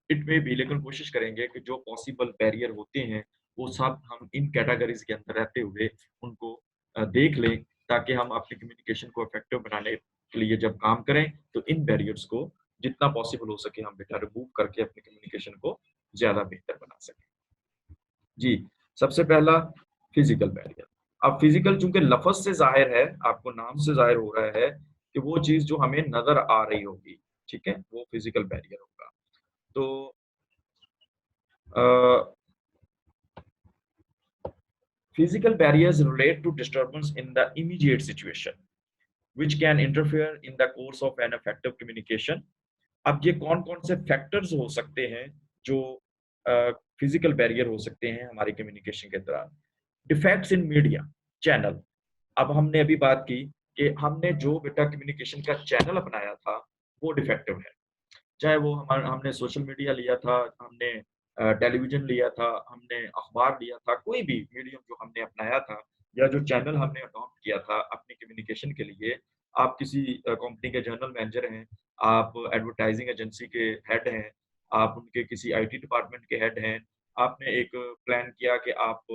It में भी, लेकिन कोशिश करेंगे कि जो पॉसिबल बैरियर होते हैं, वो सब हम इन कैटेगरीज़ के अंदर रहते हुए उनको देख लें, ताकि हम अपनी कम्युनिकेशन को इफेक्टिव बनाने के लिए जब काम करें, तो इन बैरियर्स को जितना पॉसिबल हो सके हम बेटा रिमूव करके अपनी कम्युनिकेशन को ज़्यादा बेहतर बना सकें। जी, सबसे पहला फिज़िकल बैरियर। अब फिज़िकल चूँकि लफ़्ज़ से ज़ाहिर है, आपको नाम से ज़ाहिर हो रहा है कि वो चीज़ जो हमें नज़र आ रही होगी, ठीक है? वो फिज़िकल बैरियर होगा। तो अ, physical barriers relate to disturbance in the immediate situation, which can interfere in the course of an effective communication. अब ये कौन-कौन से फैक्टर्स हो सकते हैं जो फिजिकल बैरियर हो सकते हैं हमारी कम्युनिकेशन के दौरान? Defects in media channel. अब हमने अभी बात की कि हमने जो बेटा कम्युनिकेशन का चैनल अपनाया था, वो डिफेक्टिव है। चाहे वो हमने सोशल मीडिया लिया था, हमने टेलीविज़न लिया था, हमने अखबार लिया था, कोई भी मीडियम जो हमने अपनाया था या जो चैनल हमने अडॉप्ट किया था अपनी कम्युनिकेशन के लिए, आप किसी कंपनी के जनरल मैनेजर हैं, आप एडवर्टाइज़िंग एजेंसी के हेड हैं, आप उनके किसी आईटी डिपार्टमेंट के हेड हैं, आपने एक प्लान किया कि आप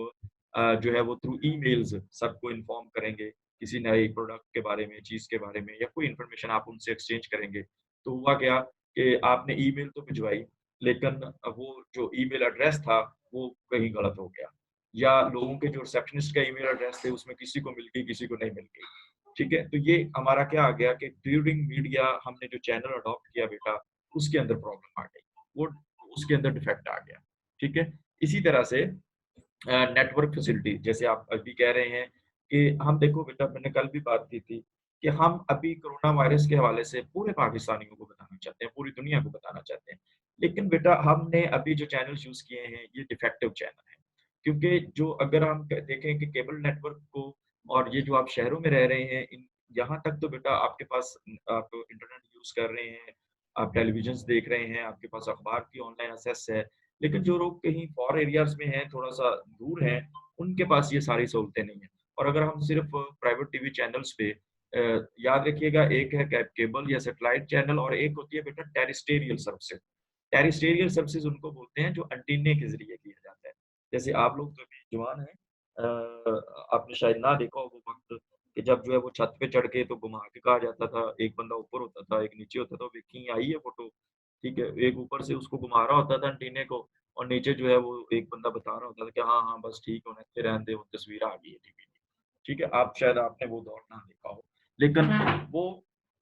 जो है वो थ्रू ईमेल्स सबको इन्फॉर्म करेंगे, किसी नए प्रोडक्ट के बारे में, चीज़ के बारे में या कोई इन्फॉर्मेशन आप उनसे एक्सचेंज करेंगे। तो हुआ क्या कि आपने ईमेल तो भिजवाई, लेकिन वो जो ईमेल एड्रेस था, वो कहीं गलत हो गया या लोगों के जो रिसेप्शनिस्ट का ईमेल एड्रेस थे, उसमें किसी को मिल गई, किसी को नहीं मिल गई। ठीक है? तो ये हमारा क्या आ गया कि ड्यूरिंग मीडिया हमने जो चैनल अडॉप्ट किया बेटा, उसके अंदर प्रॉब्लम आ गई। वो उसके अंदर डिफेक्ट आ गया। ठीक है? इसी तरह से नेटवर्क फैसिलिटी जैसे आप अभी कह रहे हैं कि हम देखो बेटा मैंने कल भी बात की थी कि हम अभी कोरोना वायरस के हवाले से पूरे पाकिस्तानियों को बताना चाहते हैं, पूरी दुनिया को बताना चाहते हैं। लेकिन बेटा हमने अभी जो चैनल्स यूज़ किए हैं, ये डिफेक्टिव चैनल हैं। क्योंकि जो अगर हम देखें कि केबल नेटवर्क को और ये जो आप शहरों में रह रहे हैं, यहाँ तक तो बेटा आपके पास आप इंटरनेट यूज़ कर रहे हैं, आप टेलीविज़न्स देख रहे हैं, आपके पास अखबार की ऑनलाइन एक्सेस है। लेकिन जो लोग कहीं फॉर एरियाज़ में हैं, थोड़ा-सा दूर हैं, उनके पास ये सारी सहूलतें नहीं हैं। और अगर हम सिर्फ़ प्राइवेट टीवी चैनल्स पे याद रखिएगा एक है केबल या सैटेलाइट चैनल और एक होती है बेटा टेरेस्ट्रियल सर्विसेज़। टेरेस्ट्रियल सर्विसेज़ उनको बोलते हैं जो एंटीने के ज़रिए किया जाता है। जैसे आप लोग तो अभी जवान हैं आपने शायद ना देखा हो वो वक़्त कि जब जो है वो छत पे चढ़ के तो घुमा के कहा जाता था, एक बंदा ऊपर होता था, एक नीचे होता था, देखी आई है फ़ोटो, ठीक है? एक ऊपर से उसको घुमा रहा होता था एंटीने को और नीचे जो है वो एक बंदा बता रहा होता था कि हाँ, हाँ, बस ठीक होने दे, रहने दे, वो तस्वीर आ गई है टीवी में। ठीक है? आप शायद आपने वो दौर ना देखा हो। लेकिन वो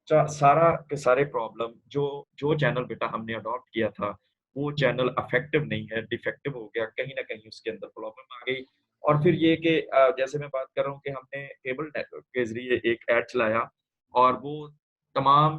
सारा के सारे प्रॉब्लम जो जो चैनल बेटा हमने अडॉप्ट किया था, वो चैनल इफेक्टिव नहीं है, डिफेक्टिव हो गया, कहीं न कहीं उसके अंदर प्रॉब्लम आ गई। और फिर ये कि जैसे मैं बात कर रहा हूँ कि हमने केबल नेटवर्क के ज़रिए एक ऐड चलाया और वो तमाम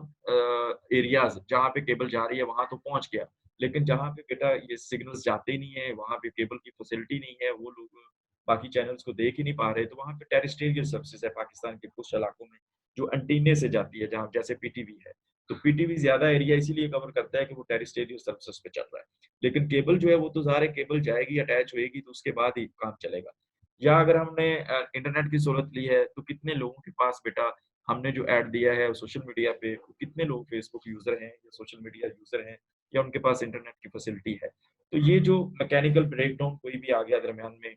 एरियाज़ जहाँ पे केबल जा रही है, वहाँ तो पहुँच गया। लेकिन जहाँ पे बेटा ये सिग्नल्स जाते ही नहीं है, वहाँ पे केबल की फैसिलिटी नहीं है, वो लोग बाकी चैनल्स को देख ही नहीं पा रहे, तो वहाँ पे टेरेस्ट्रियल सर्विसेज़ है पाकिस्तान के कुछ इलाकों में, जो एंटीने से जाती है, जहाँ जैसे पीटीवी है। तो पीटीवी ज़्यादा एरिया इसीलिए कवर करता है कि वो टेरेस्ट्रियल सर्विसेज़ पे चल रहा है। लेकिन केबल जो है वो तो ज़ाहिर है केबल जाएगी, अटैच होएगी तो उसके बाद ही काम चलेगा। या अगर हमने इंटरनेट की सहूलत ली है, तो कितने लोगों के पास बेटा हमने जो ऐड दिया है सोशल मीडिया पे, कितने लोग फेसबुक यूज़र हैं या सोशल मीडिया यूज़र हैं या उनके पास इंटरनेट की फैसिलिटी है। तो ये जो मैकेनिकल ब्रेकडाउन कोई भी आ गया दरमियान में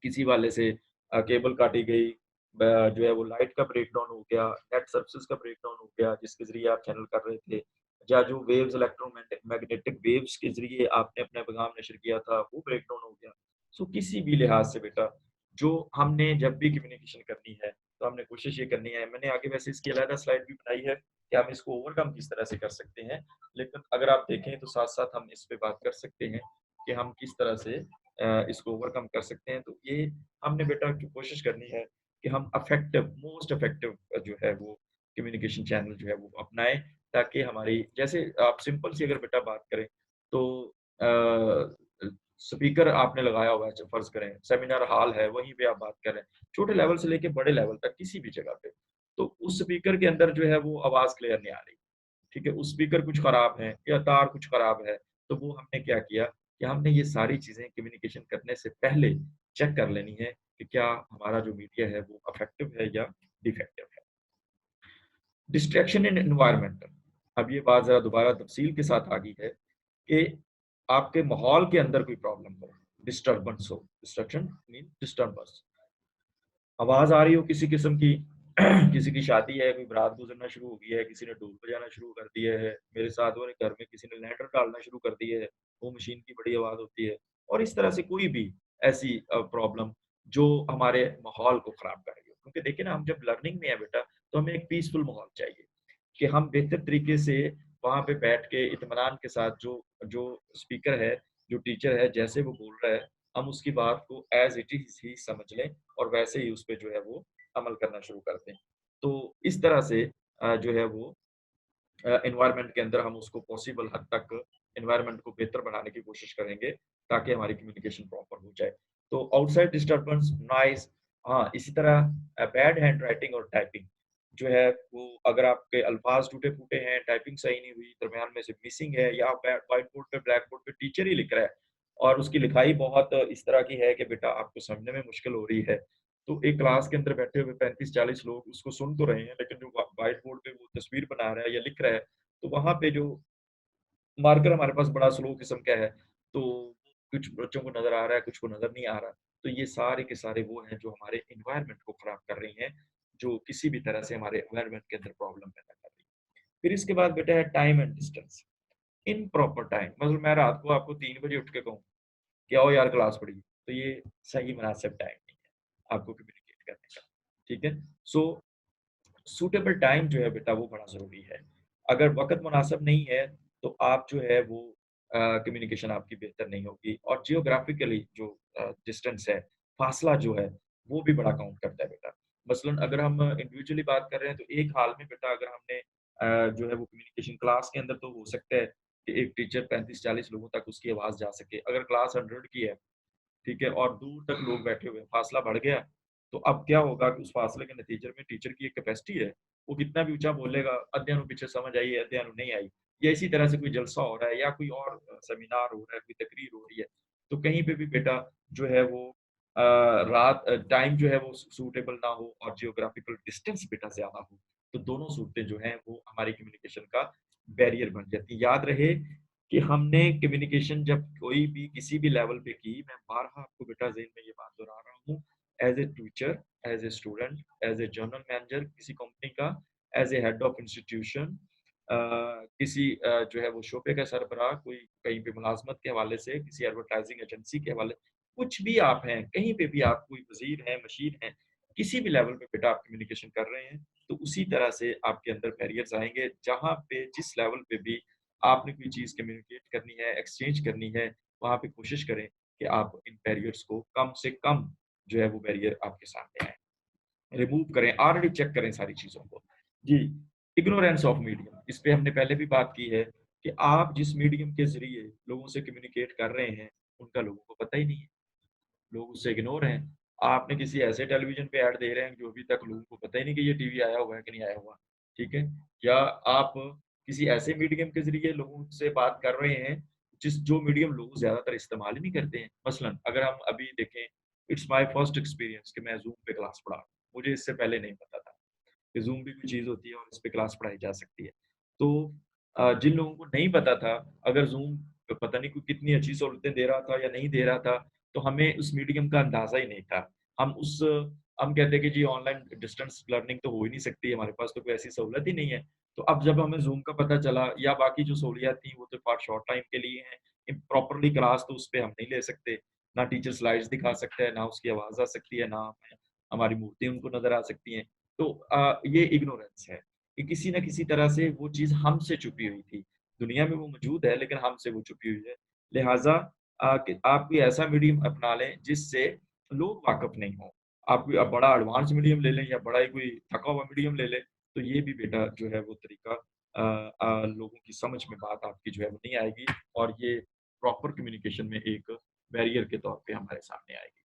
किसी वाले से केबल काटी गई, जो है वो लाइट का ब्रेकडाउन हो गया, नेट सर्विसेज़ का ब्रेकडाउन हो गया, जिसके ज़रिए आप चैनल कर रहे थे, या जो वेव्स मैग्नेटिक वेव्स के ज़रिए आपने अपना पैगाम नशर किया था, वो ब्रेकडाउन हो गया। सो किसी भी लिहाज से बेटा, जो हमने जब भी कम्युनिकेशन करनी है, तो हमने कोशिश ये करनी है मैंने आगे वैसे इसकी अलग स्लाइड भी बनाई है कि हम इसको ओवरकम किस तरह से कर सकते हैं। लेकिन अगर आप देखें तो साथ-साथ हम इस पे बात कर सकते हैं कि हम किस तरह से इसको ओवरकम कर सकते हैं। तो ये हमने बेटा की कोशिश करनी है कि हम मोस्ट इफेक्टिव जो है वो कम्युनिकेशन चैनल जो है वो अपनाएँ ताकि हमारी जैसे आप सिंपल सी अगर बेटा बात करें तो स्पीकर आपने लगाया हुआ है फ़र्ज़ करें, सेमिनार हॉल है, वहीं पे आप बात कर रहे हैं। छोटे लेवल से लेके बड़े लेवल तक किसी भी जगह पे। तो उस स्पीकर के अंदर जो है वो आवाज़ क्लियर नहीं आ रही। ठीक है? उस स्पीकर कुछ खराब है या तार कुछ खराब है, तो वो हमने क्या किया कि हमने ये सारी चीज़ें कम्युनिकेशन करने से पहले चेक कर लेनी है कि क्या हमारा जो मीडिया है वो इफेक्टिव है या डिफेक्टिव है। डिस्ट्रैक्शन इन एनवायरनमेंट अब ये बात ज़रा दोबारा तफ़सील के साथ आ गई है कि आपके माहौल के अंदर कोई प्रॉब्लम हो, डिस्टर्बेंस हो, डिस्ट्रक्शन मीन डिस्टर्बेंस, आवाज आ रही हो किसी किस्म की, किसी की शादी है, कोई बारात गुजरना शुरू हो गई है, किसी ने ढोल बजाना शुरू कर दिया है, मेरे साथ वाले घर में किसी ने लैंटर डालना शुरू कर दिया है, वो मशीन की बड़ी आवाज होती है, और इस तरह से कोई भी ऐसी प्रॉब्लम जो हमारे माहौल को खराब कर रही हो, क्योंकि देखिए ना, हम जब लर्निंग में है बेटा, तो हमें एक पीसफुल माहौल चाहिए कि हम बेहतर तरीके से वहाँ पे बैठ के इत्मीनान के साथ जो जो स्पीकर है, जो टीचर है, जैसे वो बोल रहा है, हम उसकी बात को एज़ इट इज़ ही समझ लें और वैसे ही उस पे जो है वो अमल करना शुरू कर दें। तो इस तरह से जो है वो एनवायरनमेंट के अंदर हम उसको पॉसिबल हद तक एनवायरनमेंट को बेहतर बनाने की कोशिश करेंगे, ताकि हमारी कम्युनिकेशन प्रॉपर हो जाए। तो आउटसाइड डिस्टर्बेंस, नॉइज़, हाँ, इसी तरह बैड हैंडराइटिंग और टाइपिंग जो है वो, अगर आपके अल्फाज टूटे-फूटे हैं, टाइपिंग सही नहीं हुई, दरमियान में से मिसिंग है, या व्हाइट बोर्ड पे, ब्लैक बोर्ड पे टीचर ही लिख रहा है और उसकी लिखाई बहुत इस तरह की है कि बेटा आपको समझने में मुश्किल हो रही है, तो एक क्लास के अंदर बैठे हुए 35-40 लोग उसको सुन तो रहे हैं, लेकिन जो व्हाइट बोर्ड पे वो तस्वीर बना रहा है या लिख रहा है, तो वहाँ पे जो मार्कर हमारे पास बड़ा स्लो किस्म का है, तो कुछ बच्चों को नज़र आ रहा है, कुछ को नज़र नहीं आ रहा। तो ये सारे के सारे वो हैं जो हमारे एनवायरनमेंट को खराब कर रही हैं, जो किसी भी तरह से हमारे एनवायरनमेंट के अंदर प्रॉब्लम पैदा कर रही हैं। फिर इसके बाद बेटा है time and distance. Improper time, मतलब मैं रात को आपको 3 बजे उठ के कहूँ कि आओ यार क्लास पढ़िए, तो ये सही मुनासिब टाइम नहीं है आपको कम्युनिकेट करने का, ठीक है? सो सूटेबल टाइम जो है बेटा वो बड़ा ज़रूरी है। अगर वक़्त मुनासिब नहीं है, तो आप जो है वो कम्युनिकेशन आपकी बेहतर नहीं होगी, और जियोग्राफिकली जो डिस्टेंस है, फ़ासला जो है, वो भी बड़ा काउंट करता है बेटा। मसलन अगर हम इंडिविजुअली बात कर रहे हैं, तो एक हाल में बेटा अगर हमने जो है वो कम्युनिकेशन क्लास के अंदर, तो हो सकता है कि एक टीचर 35-40 लोगों तक उसकी आवाज़ जा सके। अगर क्लास 100 की है, ठीक है? और दूर तक लोग बैठे हुए हैं, फासला बढ़ गया, तो अब क्या होगा कि उस फासले के नतीजे में टीचर की एक कैपेसिटी है, वो कितना भी ऊँचा बोलेगा, अद्धियाँ नूं पीछे समझ आई है, अद्धियाँ नूं नहीं आई। या इसी तरह से कोई जलसा हो रहा है या कोई और सेमिनार हो रहा है, कोई तकरीर हो रही है, तो कहीं पे भी बेटा जो है वो टाइम जो है वो सूटेबल ना हो और जियोग्राफिकल डिस्टेंस बेटा ज़्यादा हो, तो दोनों सूरतें जो हैं वो हमारी कम्युनिकेशन का बैरियर बन जाती हैं। याद रहे कि हमने कम्युनिकेशन जब कोई भी किसी भी लेवल पे की, मैं बारहा आपको बेटा ज़हन में ये बात दोहरा रहा हूँ, as a teacher, as a student, as a general manager किसी कंपनी का, as a head of institution, किसी जो है वो शोबे का सरबराह, कोई कहीं पे मुलाज़मत के हवाले से, किसी एडवर्टाइज़िंग एजेंसी के हवाले, कुछ भी आप हैं, कहीं पे भी आप कोई वज़ीर हैं, मशीर हैं, किसी भी लेवल पे बेटा आप कम्युनिकेशन कर रहे हैं, तो उसी तरह से आपके अंदर बैरियर्स आएँगे, जहाँ पे जिस लेवल पे भी आपने कोई चीज़ कम्युनिकेट करनी है, एक्सचेंज करनी है, वहाँ पे कोशिश करें कि आप इन बैरियर्स को कम से कम जो है वो बैरियर आपके सामने आएँ। रिमूव करें, ऑलरेडी चेक करें सारी चीज़ों को। जी, इग्नोरेंस ऑफ मीडियम, इस पे हमने पहले भी बात की है कि आप जिस मीडियम के ज़रिए लोगों से कम्युनिकेट कर रहे हैं, उनका लोगों को पता ही नहीं है। लोग उससे इग्नोर हैं। आपने किसी ऐसे टेलीविज़न पे ऐड दे रहे हैं जो अभी तक लोगों को पता ही नहीं कि ये टीवी आया हुआ है कि नहीं आया हुआ, ठीक है? या आप किसी ऐसे मीडियम के ज़रिए लोगों से बात कर रहे हैं, जो मीडियम लोग ज़्यादातर इस्तेमाल ही नहीं करते हैं। मसलन अगर हम अभी देखें, इट्स माय फर्स्ट एक्सपीरियंस कि मैं ज़ूम पे क्लास पढ़ा रहा हूँ। मुझे इससे पहले नहीं पता था कि ज़ूम भी कोई चीज़ होती है और इस पे क्लास पढ़ाई जा सकती है। तो जिन लोगों को नहीं पता था, अगर ज़ूम पता नहीं कोई कितनी अच्छी सहूलतें दे रहा था या नहीं दे रहा था, तो हमें उस मीडियम का अंदाज़ा ही नहीं था। हम उस हम कहते हैं कि जी ऑनलाइन डिस्टेंस लर्निंग तो हो ही नहीं सकती, हमारे पास तो कोई ऐसी सहूलत ही नहीं है। तो अब जब हमें ज़ूम का पता चला या बाकी जो सहूलियत थी वो तो फॉर शॉर्ट टाइम के लिए हैं, प्रॉपरली क्लास तो उस पे हम नहीं ले सकते। ना टीचर स्लाइड्स दिखा सकता है, ना उसकी आवाज़ आ सकती है, ना हमें हमारी मूर्ति उनको नज़र आ सकती हैं। तो ये इग्नोरेंस है कि किसी न किसी तरह से वो चीज़ हमसे छुपी हुई थी। दुनिया में वो मौजूद है लेकिन हमसे वो छुपी हुई है। लिहाज़ा कि आप कोई ऐसा मीडियम अपना लें जिससे लोग वाक़िफ़ नहीं हों। आप कोई बड़ा एडवांस मीडियम ले लें या बड़ा ही कोई थका हुआ मीडियम ले लें, तो ये भी बेटा जो है वो तरीका लोगों की समझ में बात आपकी जो है वो नहीं आएगी और ये प्रॉपर कम्युनिकेशन में एक बैरियर के तौर पे हमारे सामने आएगी।